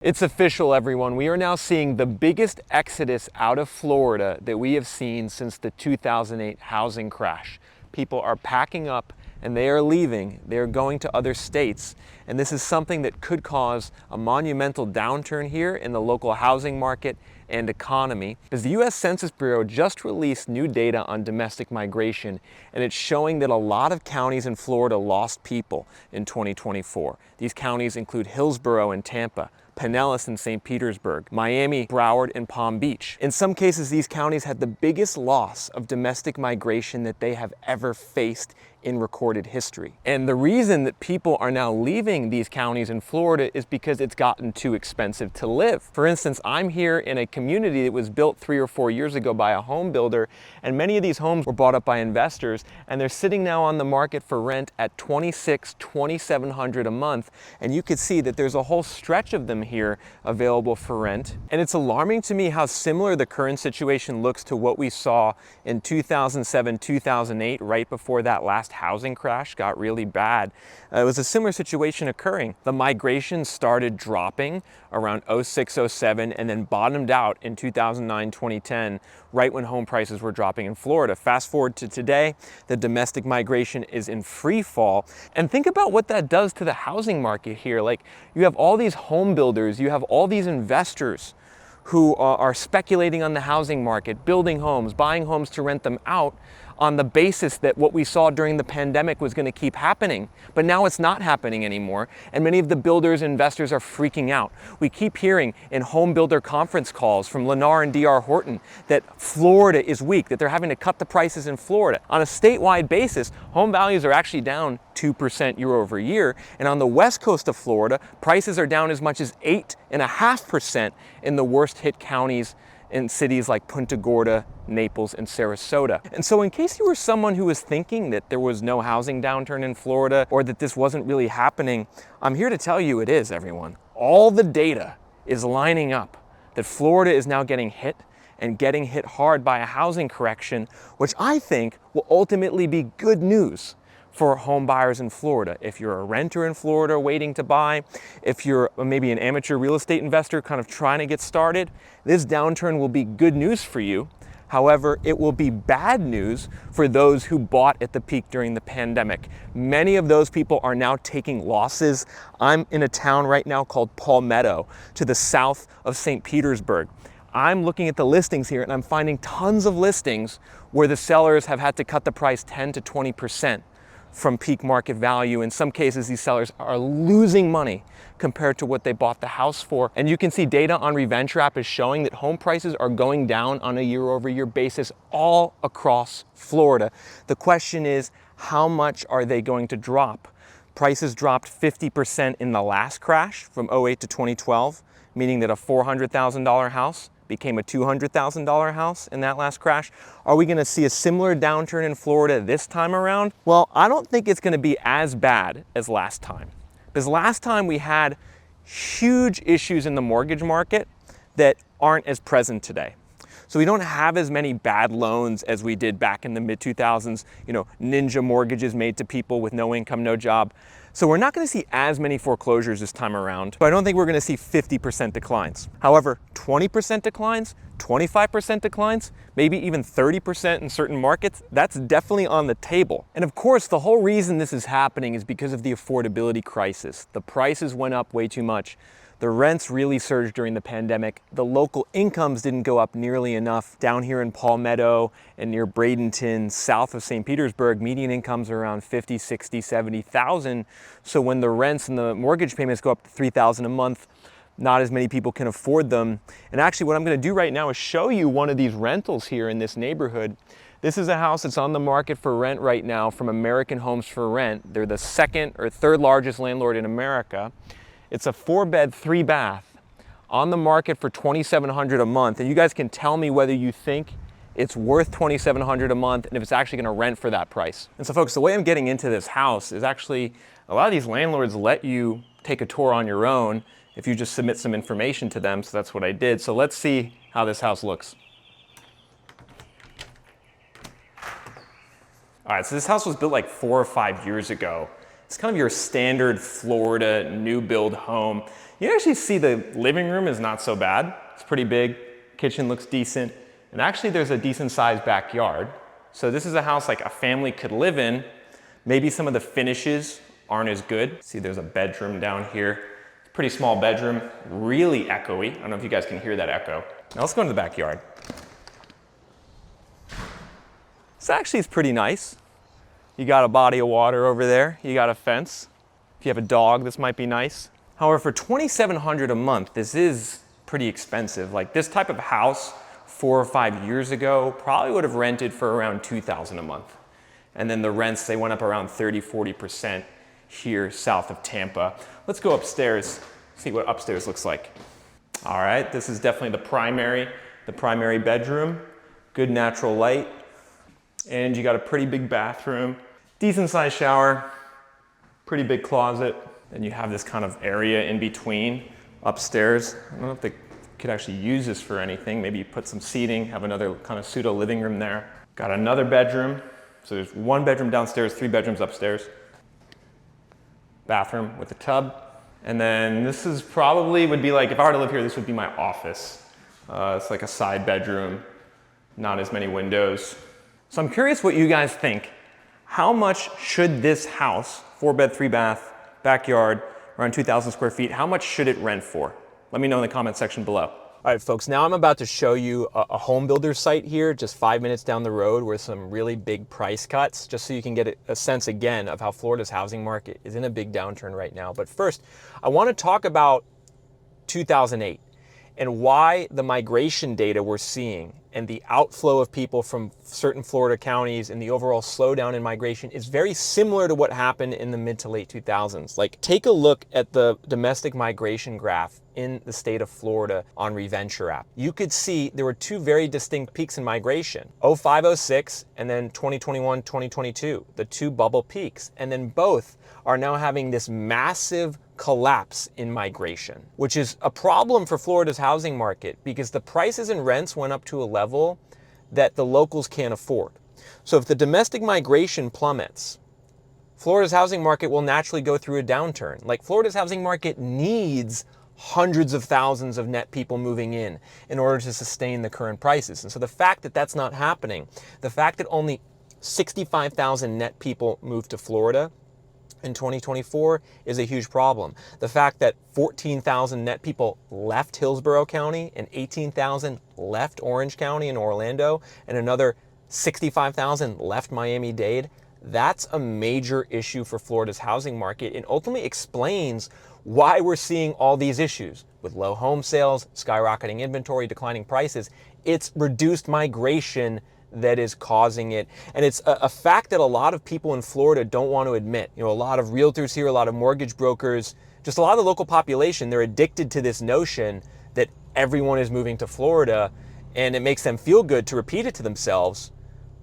It's official, everyone. We are now seeing the biggest exodus out of Florida that we have seen since the 2008 housing crash. People are packing up and they are leaving. They are going to other states. And this is something that could cause a monumental downturn here in the local housing market and economy. Because the US Census Bureau just released new data on domestic migration, and it's showing that a lot of counties in Florida lost people in 2024. These counties include Hillsborough and Tampa, Pinellas and St. Petersburg, Miami, Broward, and Palm Beach. In some cases, these counties had the biggest loss of domestic migration that they have ever faced in recorded history. And the reason that people are now leaving these counties in Florida is because it's gotten too expensive to live. For instance, I'm here in a community that was built 3 or 4 years ago by a home builder, and many of these homes were bought up by investors, and they're sitting now on the market for rent at $2,600, $2,700 a month. And you could see that there's a whole stretch of them here available for rent. And it's alarming to me how similar the current situation looks to what we saw in 2007, 2008, right before that last housing crash got really bad. It was a similar situation occurring. The migration started dropping around 06, 07, and then bottomed out in 2009, 2010, right when home prices were dropping in Florida. Fast forward to today, the domestic migration is in free fall. And think about what that does to the housing market here. Like, you have all these home builders, you have all these investors who are speculating on the housing market, building homes, buying homes to rent them out on the basis that what we saw during the pandemic was going to keep happening. But now it's not happening anymore, and many of the builders and investors are freaking out. We keep hearing in home builder conference calls from Lennar and D.R. Horton that Florida is weak, that they're having to cut the prices in Florida. On a statewide basis, home values are actually down 2% year over year, and on the west coast of Florida, prices are down as much as 8.5% in the worst hit counties in cities like Punta Gorda, Naples, and Sarasota. And so in case you were someone who was thinking that there was no housing downturn in Florida or that this wasn't really happening, I'm here to tell you it is, everyone. All the data is lining up that Florida is now getting hit and getting hit hard by a housing correction, which I think will ultimately be good news for home buyers in Florida. If you're a renter in Florida waiting to buy, if you're maybe an amateur real estate investor kind of trying to get started, this downturn will be good news for you. However, it will be bad news for those who bought at the peak during the pandemic. Many of those people are now taking losses. I'm in a town right now called Palmetto, to the south of St. Petersburg. I'm looking at the listings here and I'm finding tons of listings where the sellers have had to cut the price 10 to 20% from peak market value. In some cases, these sellers are losing money compared to what they bought the house for. And you can see data on ReventureApp is showing that home prices are going down on a year-over-year basis all across Florida. The question is, how much are they going to drop? Prices dropped 50% in the last crash from 08 to 2012, meaning that a $400,000 house became a $200,000 house in that last crash. Are we going to see a similar downturn in Florida this time around? Well, I don't think it's going to be as bad as last time. Because last time we had huge issues in the mortgage market that aren't as present today. So we don't have as many bad loans as we did back in the mid-2000s, ninja mortgages made to people with no income, no job. So we're not going to see as many foreclosures this time around, but I don't think we're going to see 50% declines. However, 20% declines, 25% declines, maybe even 30% in certain markets, that's definitely on the table. And of course, the whole reason this is happening is because of the affordability crisis. The prices went up way too much. The rents really surged during the pandemic. The local incomes didn't go up nearly enough. Down here in Palmetto and near Bradenton, south of St. Petersburg, median incomes are around 50, 60, 70,000. So when the rents and the mortgage payments go up to 3,000 a month, not as many people can afford them. And actually what I'm gonna do right now is show you one of these rentals here in this neighborhood. This is a house that's on the market for rent right now from American Homes for Rent. They're the second or third largest landlord in America. It's a 4-bed, 3-bath on the market for $2,700 a month. And you guys can tell me whether you think it's worth $2,700 a month and if it's actually gonna rent for that price. And so folks, the way I'm getting into this house is actually, a lot of these landlords let you take a tour on your own if you just submit some information to them. So that's what I did. So let's see how this house looks. All right, so this house was built like 4 or 5 years ago. It's kind of your standard Florida new build home. You actually see the living room is not so bad. It's pretty big, kitchen looks decent, and actually there's a decent sized backyard. So this is a house like a family could live in. Maybe some of the finishes aren't as good. See, there's a bedroom down here. Pretty small bedroom, really echoey. I don't know if you guys can hear that echo. Now let's go into the backyard. This actually is pretty nice. You got a body of water over there. You got a fence. If you have a dog, this might be nice. However, for $2,700 a month, this is pretty expensive. Like this type of house 4 or 5 years ago probably would have rented for around $2,000 a month. And then the rents, they went up around 30–40% here south of Tampa. Let's go upstairs, see what upstairs looks like. All right, this is definitely the primary bedroom. Good natural light. And you got a pretty big bathroom, decent sized shower, pretty big closet. And you have this kind of area in between upstairs. I don't know if they could actually use this for anything. Maybe you put some seating, have another kind of pseudo living room there. Got another bedroom. So there's 1 bedroom downstairs, 3 bedrooms upstairs. Bathroom with a tub. And then this is probably would be like, if I were to live here, this would be my office. It's like a side bedroom, not as many windows. So I'm curious what you guys think. How much should this house, 4-bed, 3-bath, backyard, around 2,000 square feet, how much should it rent for? Let me know in the comment section below. All right, folks, now I'm about to show you a home builder site here, just 5 minutes down the road with some really big price cuts, just so you can get a sense again of how Florida's housing market is in a big downturn right now. But first, I want to talk about 2008 and why the migration data we're seeing and the outflow of people from certain Florida counties and the overall slowdown in migration is very similar to what happened in the mid to late 2000s. Like, take a look at the domestic migration graph in the state of Florida on Reventure app. You could see there were 2 very distinct peaks in migration, 05, 06, and then 2021, 2022, the 2 bubble peaks. And then both are now having this massive collapse in migration, which is a problem for Florida's housing market because the prices and rents went up to a level that the locals can't afford. So if the domestic migration plummets, Florida's housing market will naturally go through a downturn. Like, Florida's housing market needs hundreds of thousands of net people moving in order to sustain the current prices. And so the fact that that's not happening, the fact that only 65,000 net people moved to Florida in 2024 is a huge problem. The fact that 14,000 net people left Hillsborough County and 18,000 left Orange County and Orlando and another 65,000 left Miami-Dade, that's a major issue for Florida's housing market and ultimately explains why we're seeing all these issues with low home sales, skyrocketing inventory, declining prices. It's reduced migration that is causing it. And it's a fact that a lot of people in Florida don't want to admit. You know, a lot of realtors here, a lot of mortgage brokers, just a lot of the local population, they're addicted to this notion that everyone is moving to Florida and it makes them feel good to repeat it to themselves.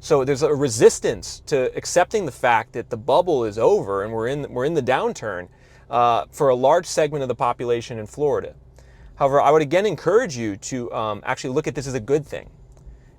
So there's a resistance to accepting the fact that the bubble is over and we're in the downturn for a large segment of the population in Florida. However, I would again encourage you to actually look at this as a good thing.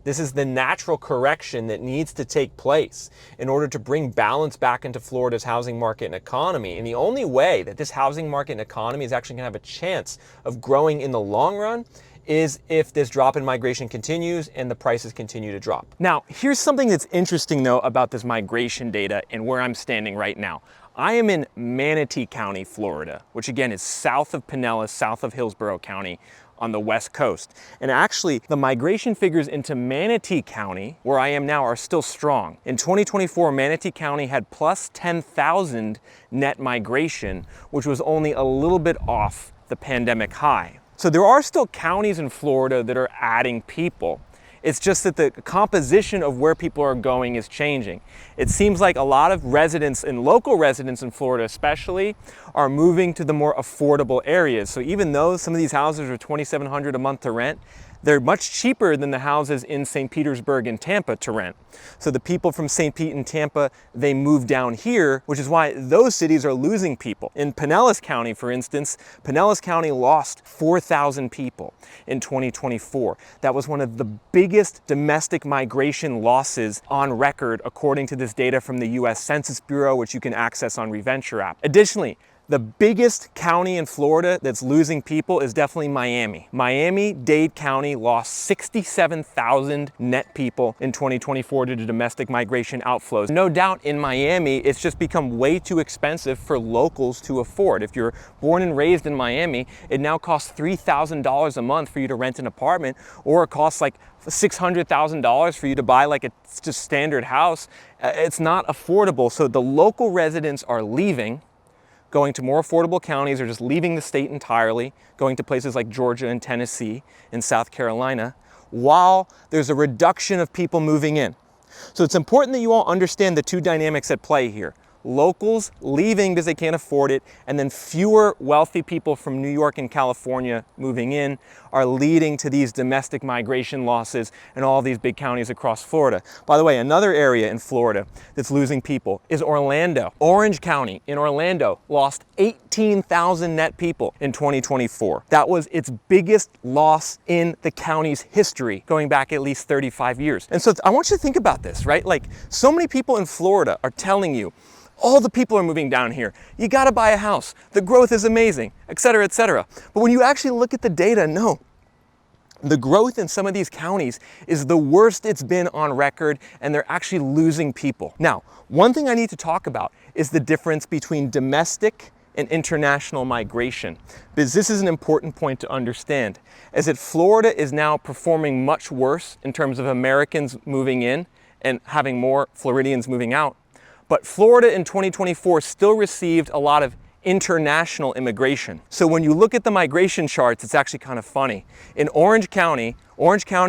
This is the natural correction that needs to take place in order to bring balance back into Florida's housing market and economy. And the only way that this housing market and economy is actually going to have a chance of growing in the long run is if this drop in migration continues and the prices continue to drop. Now, here's something that's interesting though about this migration data and where I'm standing right now. I am in Manatee County, Florida, which again is south of Pinellas, south of Hillsborough County, on the west coast. And actually, the migration figures into Manatee County, where I am now, are still strong. In 2024, Manatee County had plus 10,000 net migration, which was only a little bit off the pandemic high. So there are still counties in Florida that are adding people. It's just that the composition of where people are going is changing. It seems like a lot of residents and local residents in Florida especially are moving to the more affordable areas. So even though some of these houses are $2,700 a month to rent, they're much cheaper than the houses in St. Petersburg and Tampa to rent. So the people from St. Pete and Tampa, they move down here, which is why those cities are losing people. In Pinellas County, for instance, Pinellas County lost 4,000 people in 2024. That was one of the biggest domestic migration losses on record, according to this data from the US Census Bureau, which you can access on Reventure app. Additionally, the biggest county in Florida that's losing people is definitely Miami. Miami-Dade County lost 67,000 net people in 2024 due to domestic migration outflows. No doubt in Miami, it's just become way too expensive for locals to afford. If you're born and raised in Miami, it now costs $3,000 a month for you to rent an apartment, or it costs like $600,000 for you to buy like a just standard house. It's not affordable. So the local residents are leaving, going to more affordable counties, or just leaving the state entirely, going to places like Georgia and Tennessee and South Carolina, while there's a reduction of people moving in. So it's important that you all understand the two dynamics at play here. Locals leaving because they can't afford it, and then fewer wealthy people from New York and California moving in are leading to these domestic migration losses in all these big counties across Florida. By the way, another area in Florida that's losing people is Orlando. Orange County in Orlando lost 18,000 net people in 2024. That was its biggest loss in the county's history, going back at least 35 years. And so I want you to think about this, right? Like, so many people in Florida are telling you, all the people are moving down here. You gotta buy a house. The growth is amazing, et cetera, et cetera. But when you actually look at the data, no. The growth in some of these counties is the worst it's been on record, and they're actually losing people. Now, one thing I need to talk about is the difference between domestic and international migration, because this is an important point to understand, as that Florida is now performing much worse in terms of Americans moving in and having more Floridians moving out. But Florida in 2024 still received a lot of international immigration. So when you look at the migration charts, it's actually kind of funny. In Orange County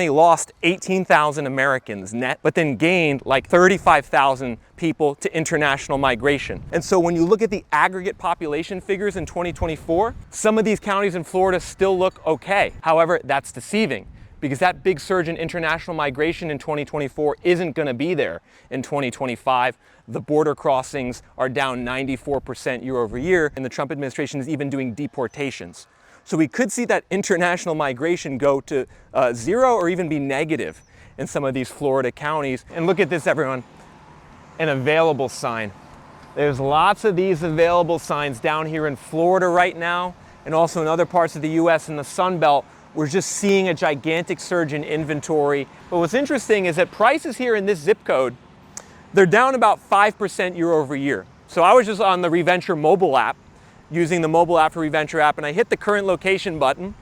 lost 18,000 Americans net, but then gained like 35,000 people to international migration. And so when you look at the aggregate population figures in 2024, some of these counties in Florida still look okay. However, that's deceiving, because that big surge in international migration in 2024 isn't going to be there in 2025. The border crossings are down 94% year over year, and the Trump administration is even doing deportations. So we could see that international migration go to zero or even be negative in some of these Florida counties. And look at this, everyone, an available sign. There's lots of these available signs down here in Florida right now, and also in other parts of the US and the Sun Belt. We're just seeing a gigantic surge in inventory. But what's interesting is that prices here in this zip code, they're down about 5% year over year. So I was just on the Reventure mobile app, using the mobile app for Reventure app, and I hit the current location button,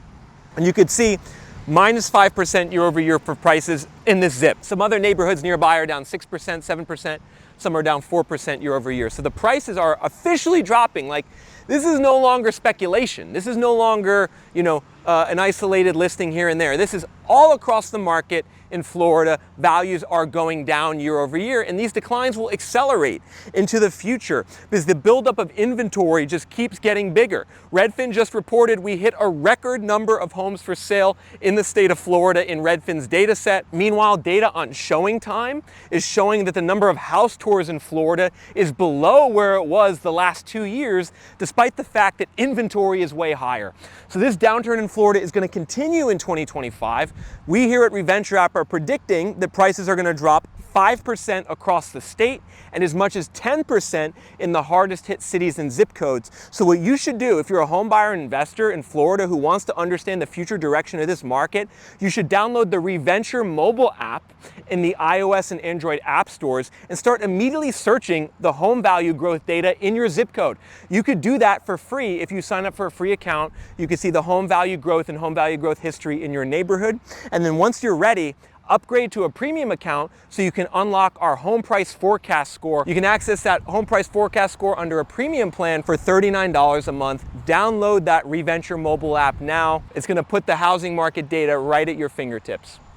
and you could see minus 5% year over year for prices in this zip. Some other neighborhoods nearby are down 6%, 7%. Some are down 4% year over year. So the prices are officially dropping. Like, this is no longer speculation. This is no longer, an isolated listing here and there. This is all across the market in Florida. Values are going down year over year, and these declines will accelerate into the future because the buildup of inventory just keeps getting bigger. Redfin just reported we hit a record number of homes for sale in the state of Florida in Redfin's data set. Meanwhile, data on showing time is showing that the number of house tours in Florida is below where it was the last 2 years, despite the fact that inventory is way higher. So this downturn in Florida is going to continue in 2025. We here at Reventure App are predicting that prices are going to drop 5% across the state and as much as 10% in the hardest hit cities and zip codes. So what you should do if you're a home buyer and investor in Florida who wants to understand the future direction of this market, you should download the Reventure mobile app in the iOS and Android app stores and start immediately searching the home value growth data in your zip code. You could do that for free if you sign up for a free account. You can see the home value growth and home value growth history in your neighborhood. And then once you're ready, upgrade to a premium account so you can unlock our home price forecast score. You can access that home price forecast score under a premium plan for $39 a month. Download that Reventure mobile app now. It's going to put the housing market data right at your fingertips.